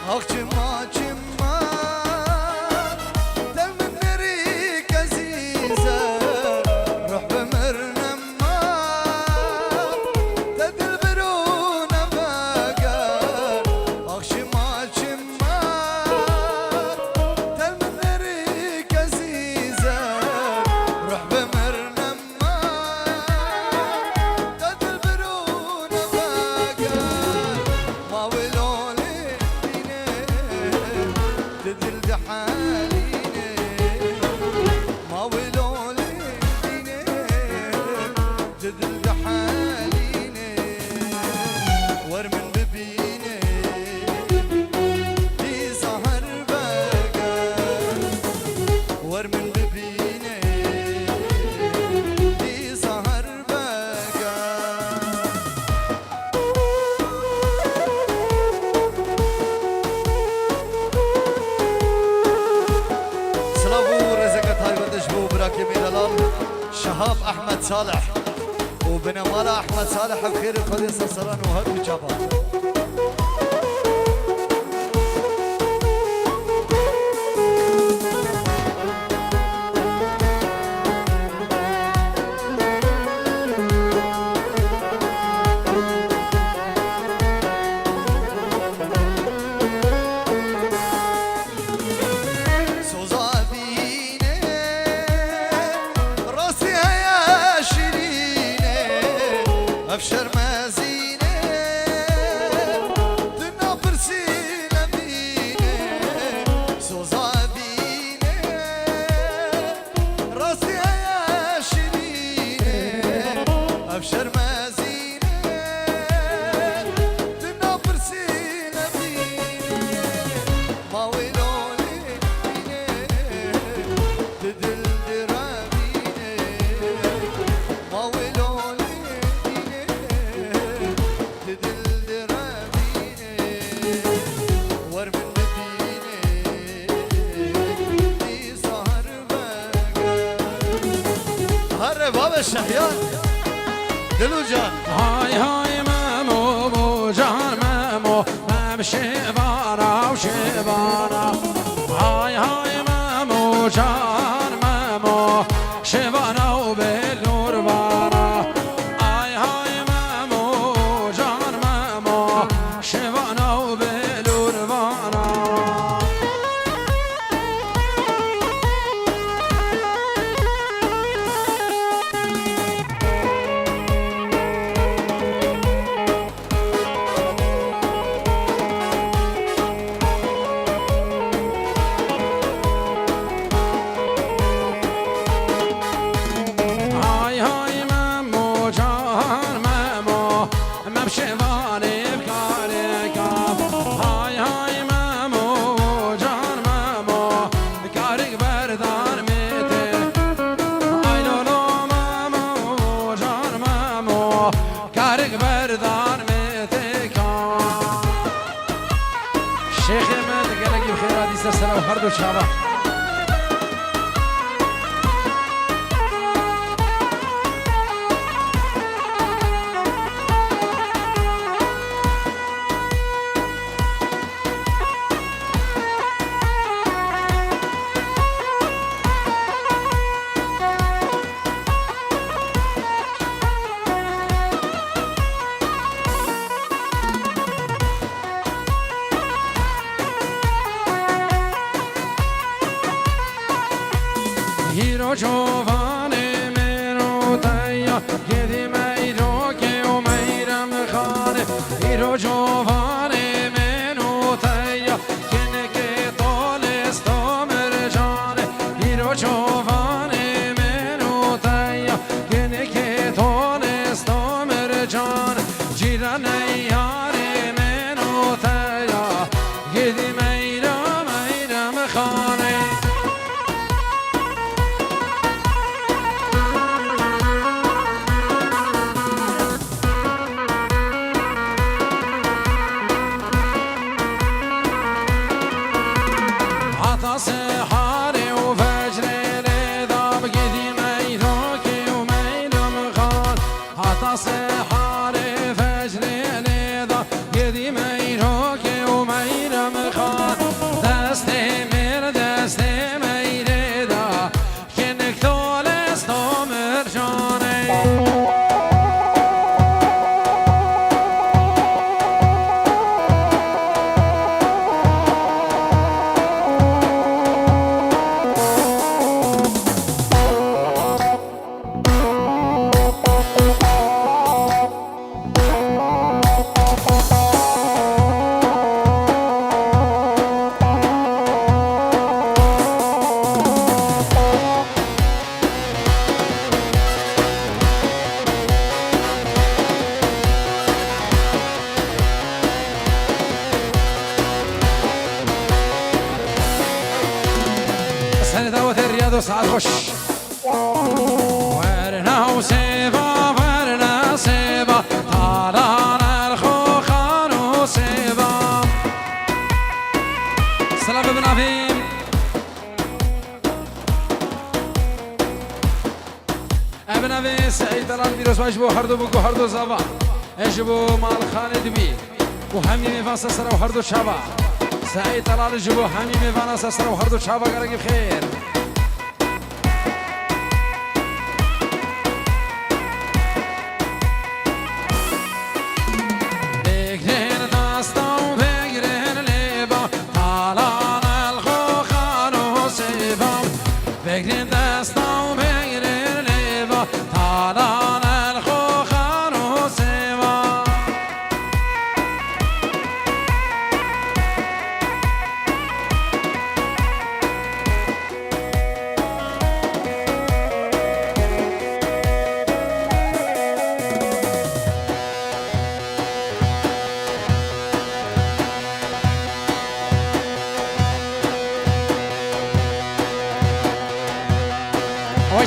آخ چما چما دل من نریک عزیزه روح بمرنم ما دل برونم اگر آخ چما چما دل من نریک عزیزه روح بمرنم ما دل برونم اگر ما ولولي تدل دحاليني ما ولولي تدل دحاليني ورمن ببيني في سهر بقى ورمن ببيني في سهر بقى سلامو رزقت هاي بدش بو براكي ميلالال شهاب احمد صالح وبنمالا احمد صالح بخير القديس السلام وهدو جابا افشر مزینه دنا پرسینه بینه سوزا بینه راستی های شیرینه افشر مزینه دنا پرسینه بینه ما ویلولی بینه دل درابینه ما ویلولی باب الشهيان دلو جان هاي هاي مامو بو جان مامو ممشي بارا وشي بارا هاي هاي مامو جان مامو شبانا وبالنور بارا هاي هاي مامو جان مامو شبانا وبالنور بارا شيخ ما تقلقي بخير هذه السنة وفرد وشابه هيرو جواني منو تايا يدي ميرو كيو ميرم خاني هيرو جواني منو تايا كنكي طولستو مرجاني هيرو جواني منو تايا كنكي طولستو مرجاني جيراني ياري منو تايا يدي ميرم خاني سحاري وفجري لذاب قدي ميثوكي وميلم خان عطا سحاري فجري لذاب قدي ميثوكي وميلم خان هردو ساعت خوش ورنا وسيبا ورنا سيبا طالان الخوخان وسيبا سلام ابن عفيم ابن عفيم سعيد دلال بيروس واجبو هردو بگو هردو زابا اجبو مال خالد بي وهمي ميفان سسرا وهردو شابا سعيد دلال جبو همي ميفان سسرا وهردو شابا قرقي بخير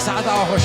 سعد آهوش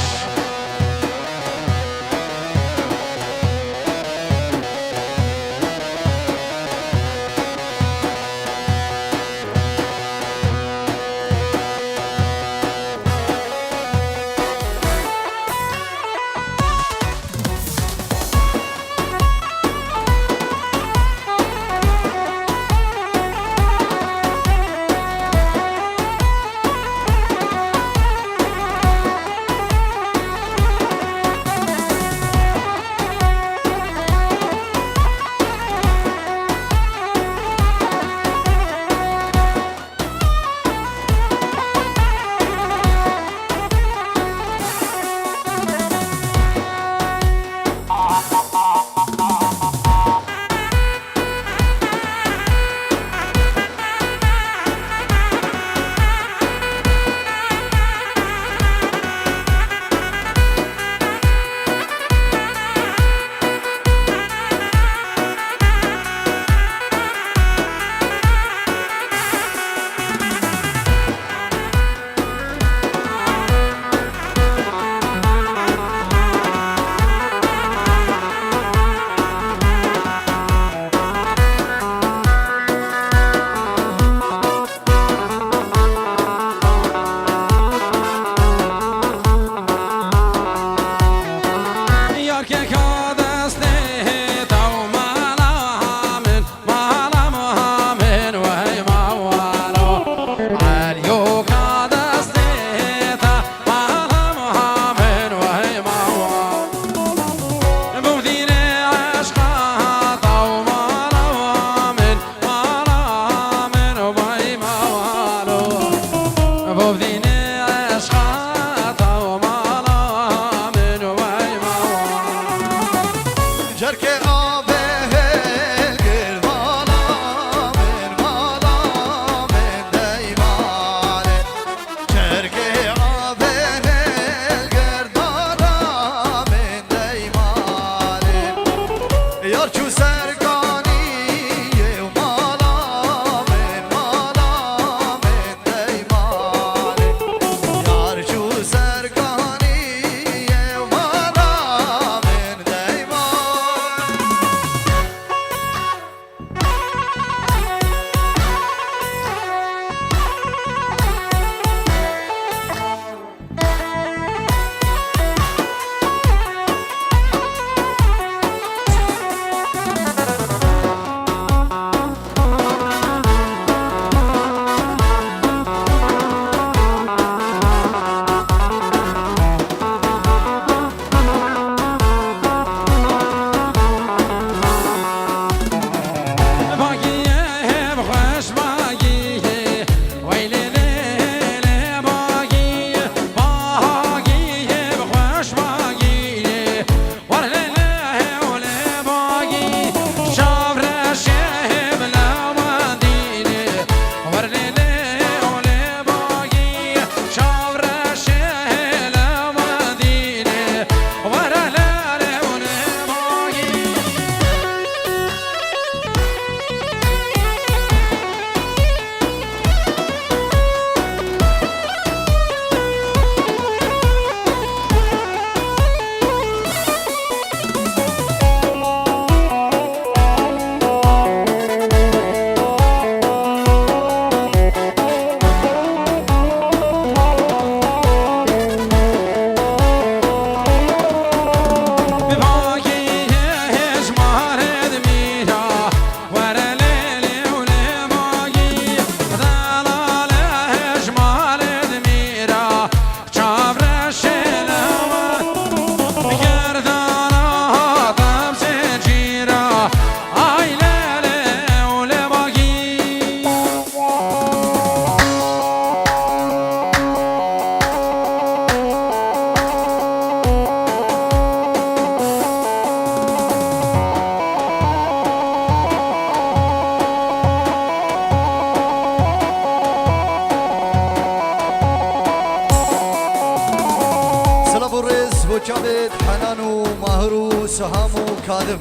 جاوید حنان و ماهر و سهام و کاظم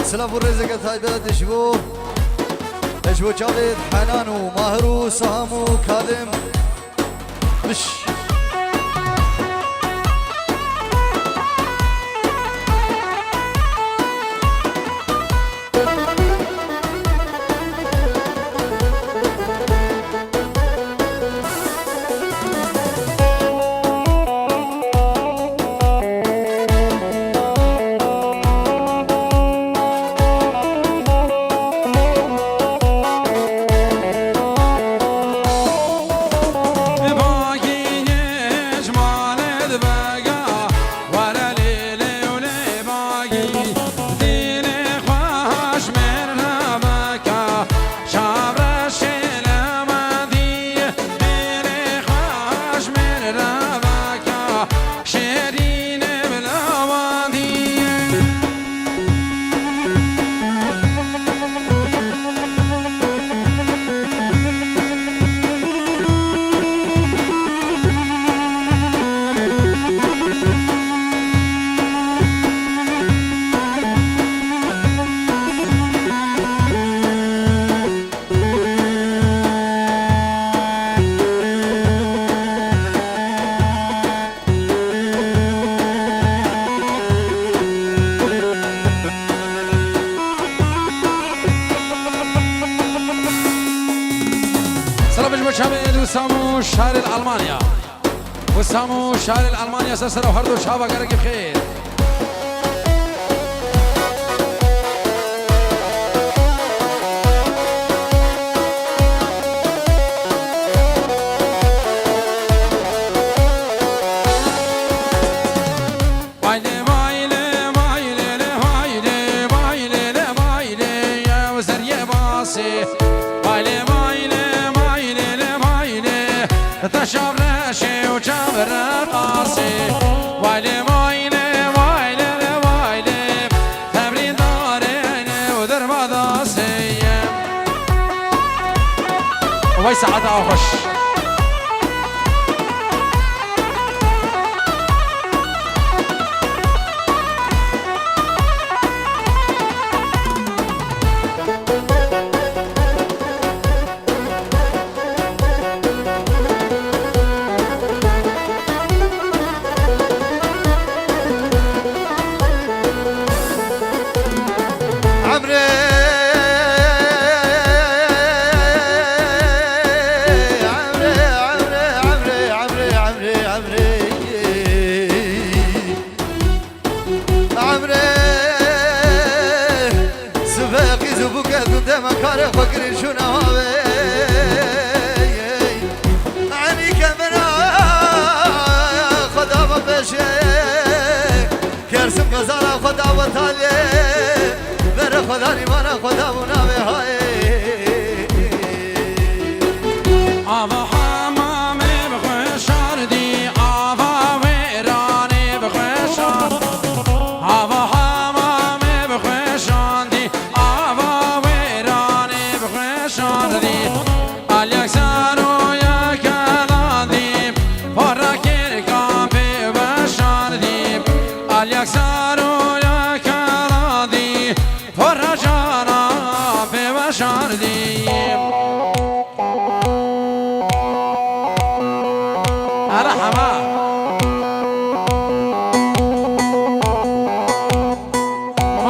سلاف و رزق تایبت اشبو جاوید حنان و ماهر و سهام و کاظم بش وسامو شهر الألمانيا وسامو شهر الألمانيا سسرة وهردو شابا قرق بخير وای ساعت آخوش مكاره فكر شو نهاوي عني كمنا خدا ببشه كرسم غزالا خدا وطالي بر خدا نمانا خدا وناوي هاي آوا حمامي بخوشار دي آوا ويراني بخوشار آوا حمامي بخوشار دي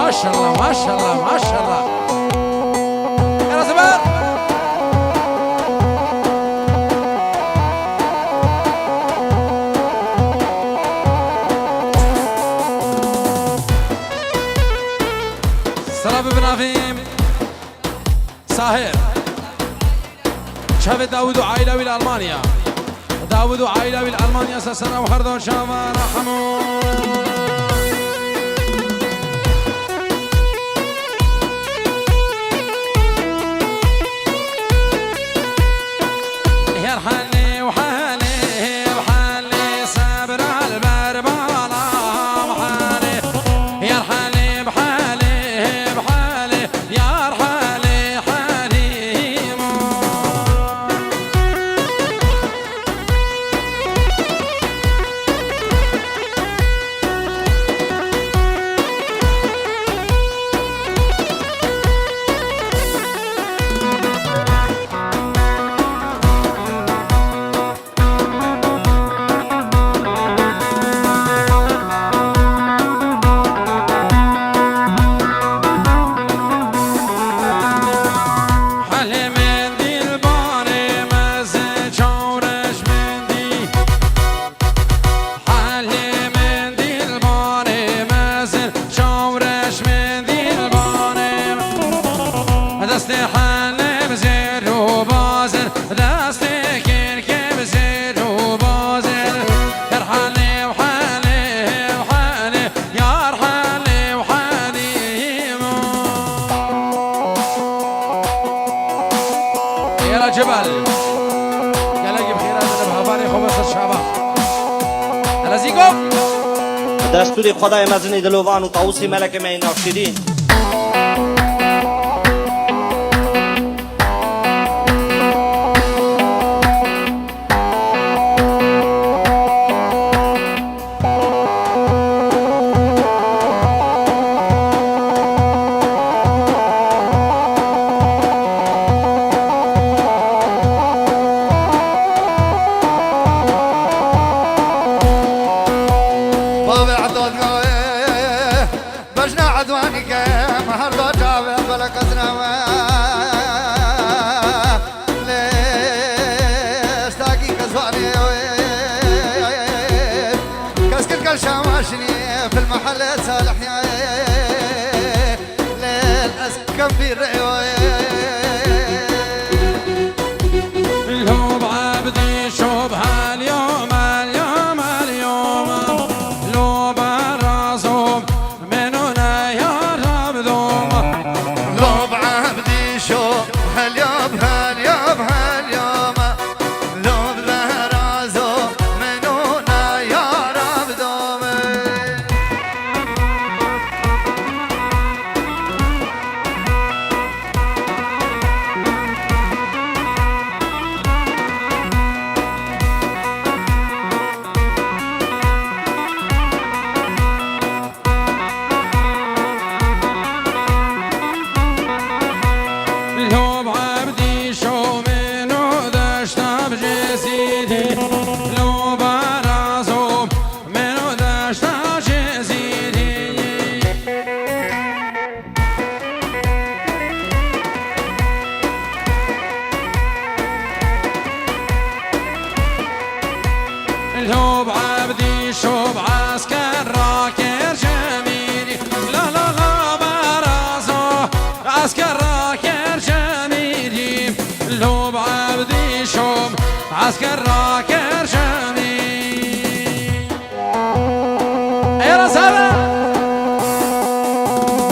ما شاء الله ما شاء الله ما شاء الله يا زبر سلام بنافيم ساهر شاف داود وعائلة بالألمانيا داود وعائلة بالألمانيا سسنا وخردون شاما رحمون يلا جبل يلا جيب خيرات بهواری خوب است شبا رزیگو دستور خدای مزنی دلوان و طاووسی ملک می ناکشیدین بابا عدود بجنا عدوانك مهر دو جاوي بلا قدنا ليش تاقي كزواني كسكر كل شاماشني في المحل صالح يا للأسف كم في الهوب عبدي شوب هاليوم اليوم اليوم لو برازوم منونا يا رب دوم لو بعبدي شو هاليوم هاليوم هاليوم لو برازو منونا يا رب دومي الهوب عبدي شو منو دشتا بجزيدي لو برازوم منو دشتا جزيدي الهوب عبدي شوب عسكر راكر جميلي لا لا لا برازو عسكر راكر جميلي الهوب عبدي شوب عسكر راكر جميلي يا رسالة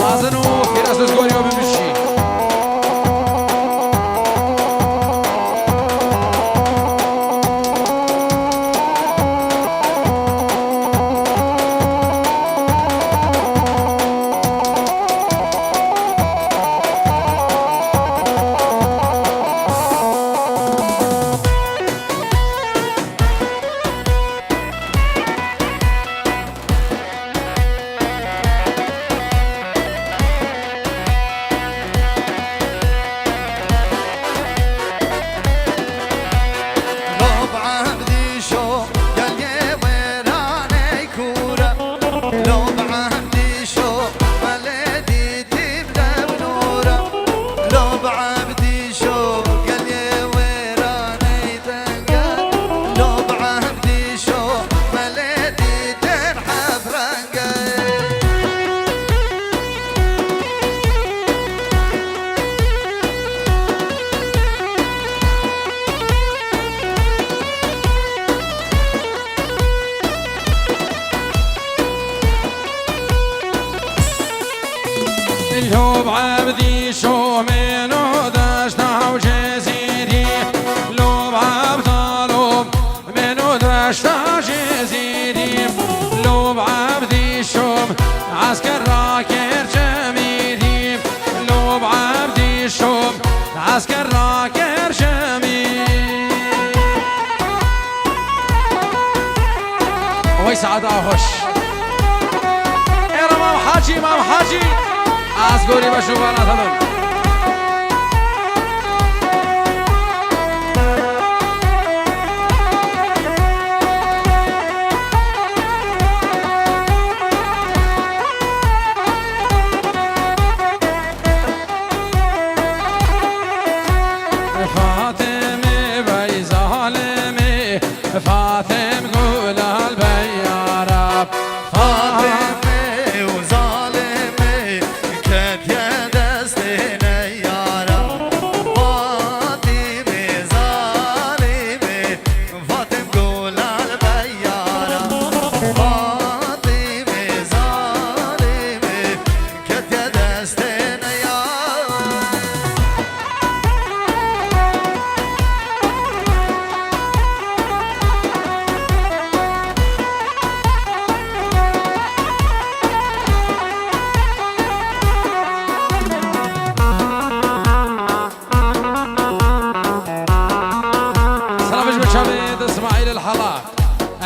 مازنو في راس سكوري وبمشي لو بعبدي شو قال يا ويراني كورة لو بعبدي شو ولدي تبدا بنورة لو بعبدي شو قال يا ويراني تنقل لو بعبدي شو ولدي تنحف رنقل الهوب عبدي شو منو دشتا وجزيري لوب عبدالوب منو دشتا جزيري لوب عبدي شوب عسكر راكر جميلي لوب عبدي شوب عسكر راكر جميل وي سعادة هوش يا امام حاجي امام حاجي ازگوری به شواناتمون فاطمه بی ظالمه فاطم قول البیارب فاطمه وظالمه كانت يا دستي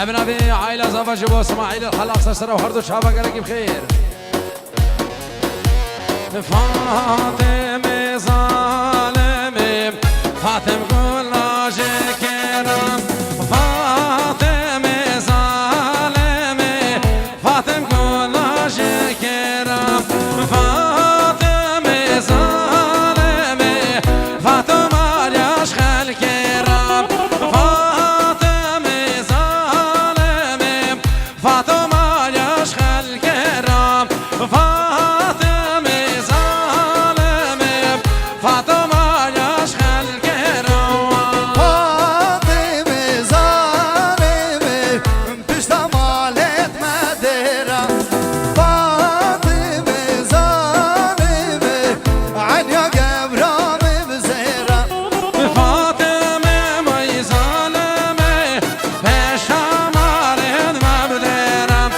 ابن ابي عائله زواج ابو اسماعيل الحلاق سسره وهردو شابه قالك بخير فاطمه ظالمه فاطمه كل شكرم فاطمه ظالمه فاطمه كل شكرم فاطمه ظالمه فاطمه يشخل كرام فاطمه ظالمه فاطمه يشخل كرام فاطمه ظالمه فاطمه يشخل كرام فاطمه ظالمه پشت مالت مدرم فاطمه ظالمه عنیا گبرام بزرم فاطمه مای ظالمه پیشم آرد مبلرم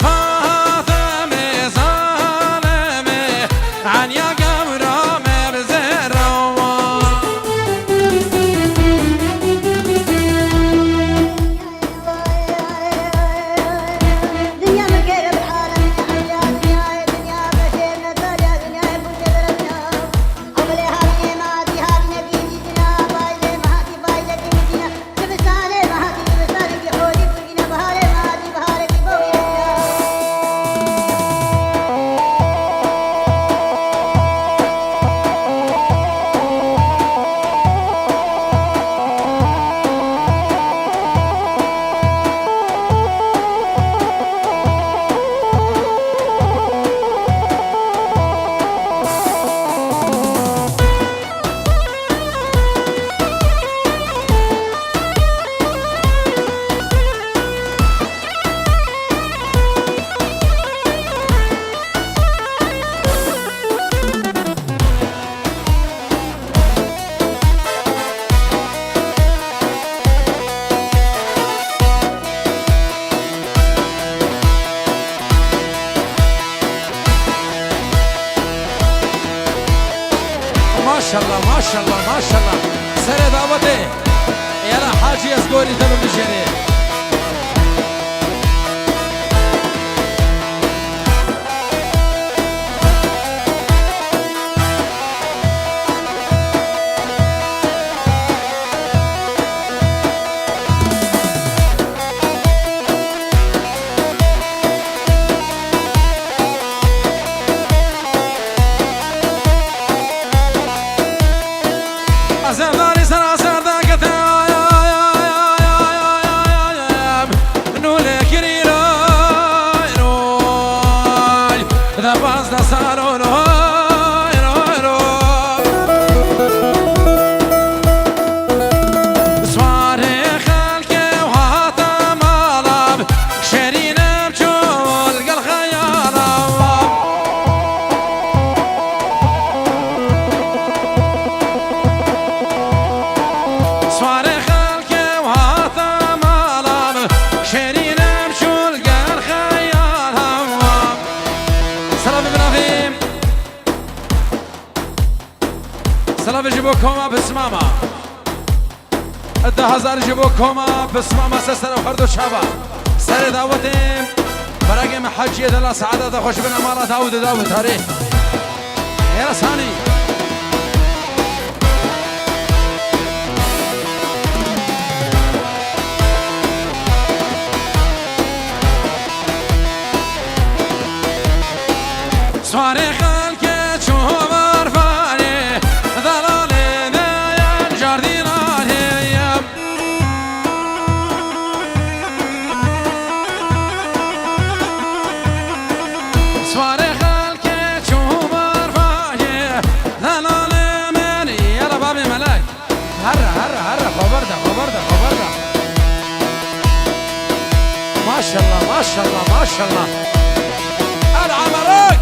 فاطمه ظالمه عنیا گبرام بزرم دنيا مكيرة بالعالم يا دنيا دنيا بشير نزل يا دنيا بوجه أولي هذه مادي هذه نبيني دنا بايلة مهاتي بايلة دينا شبستاني مهاتي شبستاني بحولي بوجينا بهاري مهاتي بهاري ببوي ما شاء الله ما شاء الله ما شاء الله سر دعوته يلا حاجي اسقوري تبع مجري أزمداري سراسر داكتا نولي كريرو روي ذا باز دا سارو روي روي روي سواري خلقي وهاتا مالاب شرينا بجول قل خيالا سواري خلقي وهاتا مالام شيرين بشول قال خيال هوام سلام ابراهيم سلام جيبو كوما بسماما ده هزار جيبو كوما بسماما سسر وخردو شابا سر دعوتهم براقي محجية دلا سعادة خوش بنا مالا داود تاريخ يلا ثاني سواري خلقي شومر فاني ضلالي نايان جارديناني سواري خلقي شومر فاني ضلالي مني يلا بابي ملاك هرا خبرده ما شاء الله ما شاء الله ما شاء الله العمرك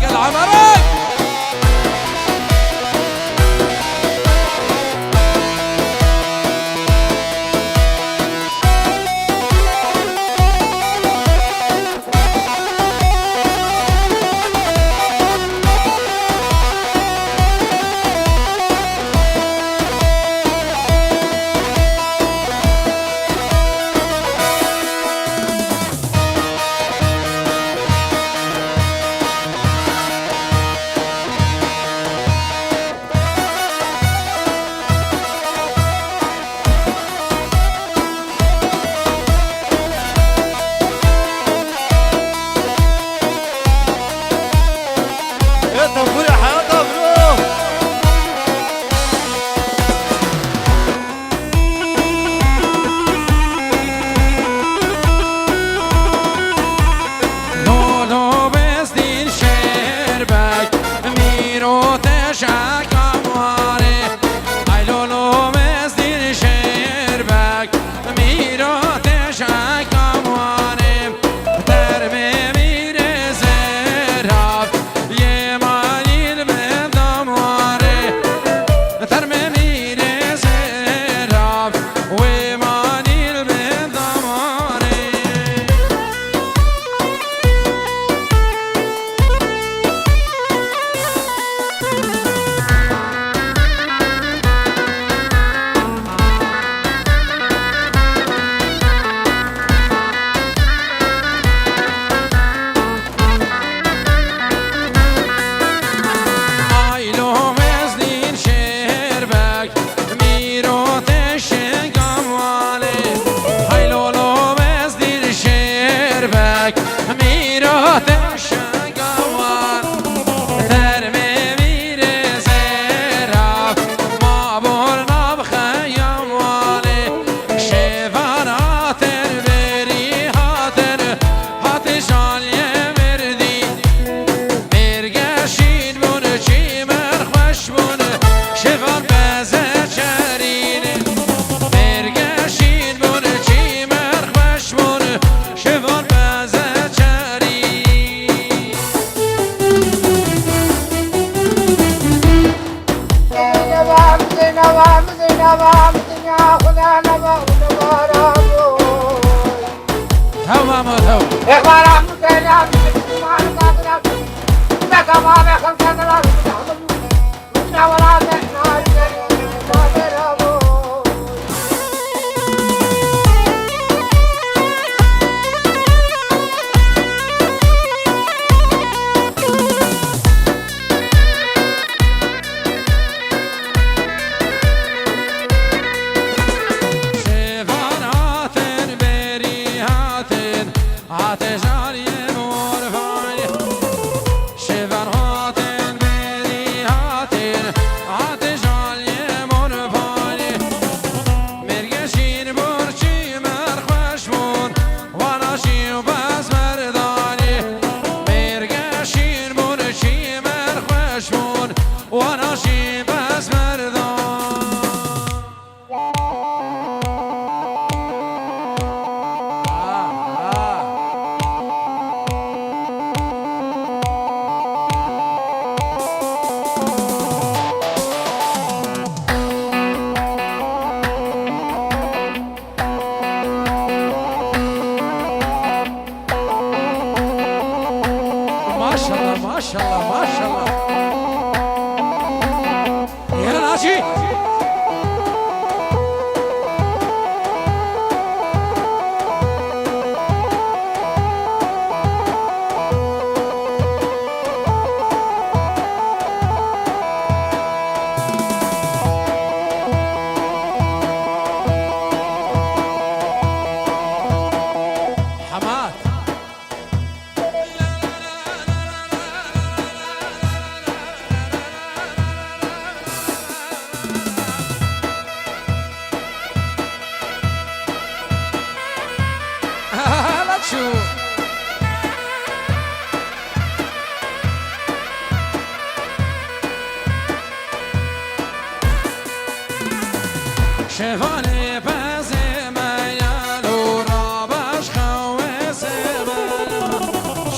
شفاني بازي ميالو رابش خويسي ميالو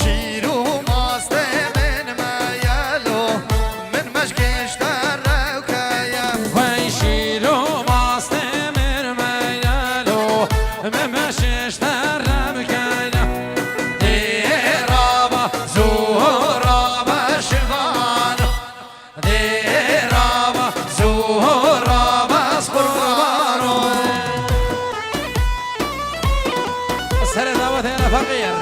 شيرو ماسته من ميالو من مشكش درو كيم وي شيرو ماسته من ميالو ممشش ترم كيم رابا زهرا شفان رابا زهرا بس قربانو سر دعوت هنا فقير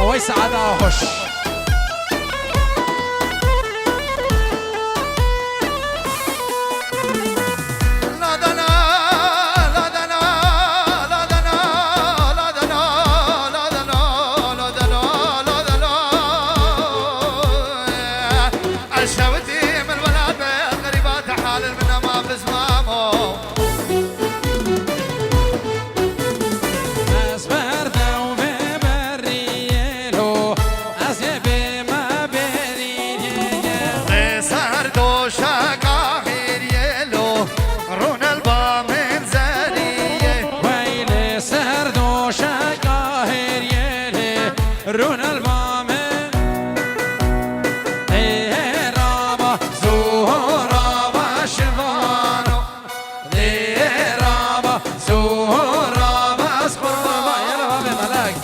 ويس عدا خوش لا دنا لا دنا لا دنا لا دنا لا دنا لا دنا لا دنا الشوتي من الولاد غريبات حال منها ما بزمامو أسبر ذو ببريلو أسيب ما بريلو صار دوشا قاهر يلو رون البا من زانية ويلي سردو شقاهر يلي رون المامي إيه رابا زهرا شفان رابا زهرا بس قربان يلا بابي ملاك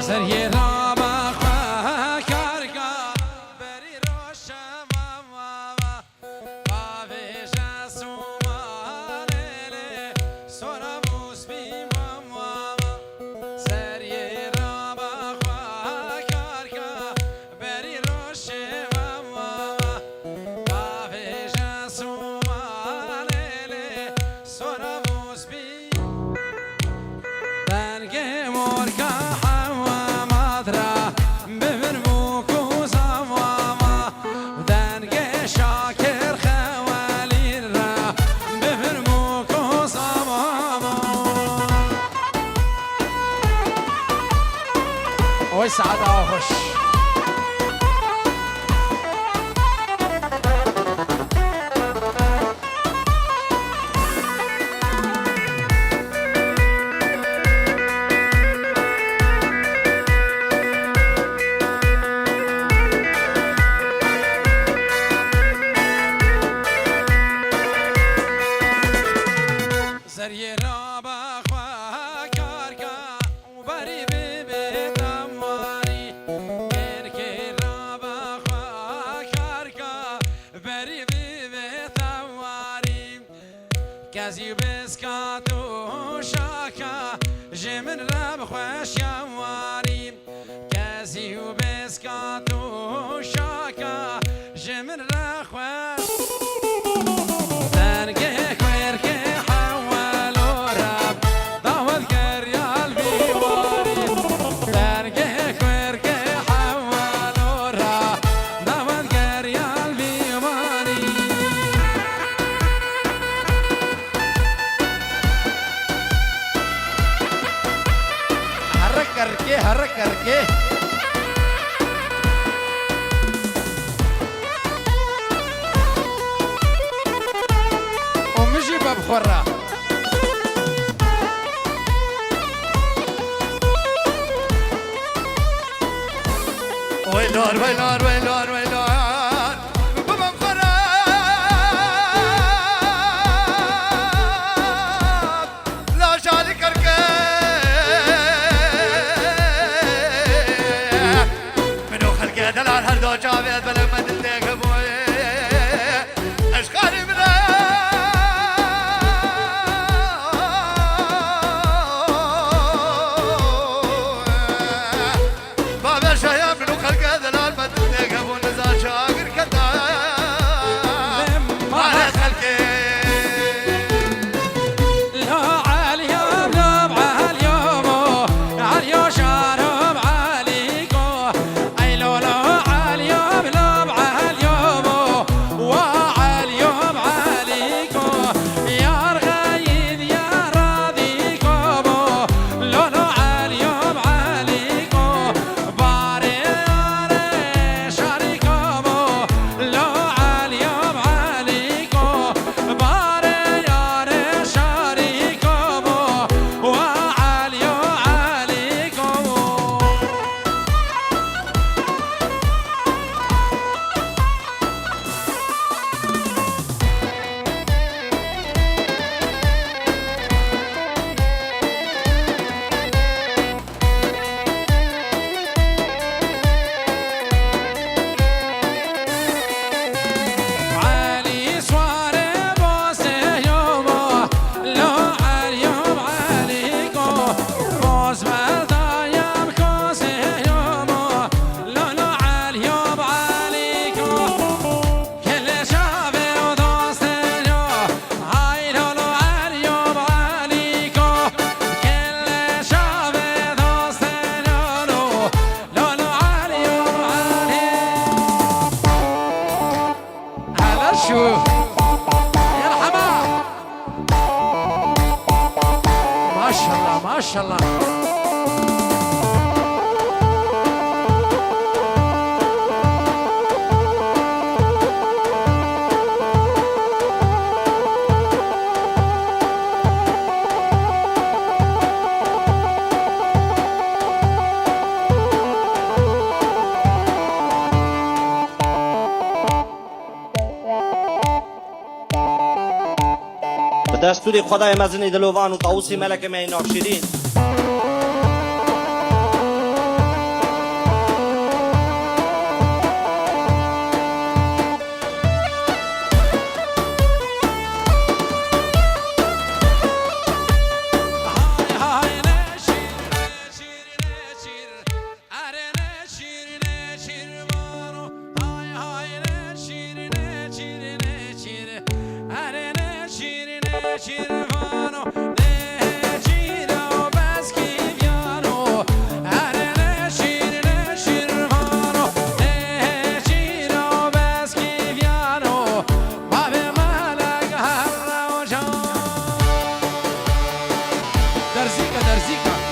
سري رابا خوا كاركا بري روشا ماما بابي جاسو مالي سورا موسبي ماما سري رابا خوا كاركا بري روشا ماما بابي جاسو مالي سورا موسبي تنگه مرکا حوا مادرا ببر موکو زواما تنگه شاکر خوالی را ببر موکو زواما وی سعد آخوش سري رابا خوا كاركا وبري بيبي تمواري كيركي رابا خوا كاركا بري بيبي تمواري كازي بسكاتو شاكا جمن راب خوش يواري كازي بسكاتو شاكا جمن راب خوش تنگه كويركي حوالو راب دعوت كريال بيواري تنگه كويركي حوالو راب دعوت كريال بيواري حرك करके ومشي ببخرة ويلون ويلون ويلون ويلون ببخرة لا شالي करके ما شاء الله به دستور خدای مزن دلوان و طاووس ملک معین شیرین درزيكا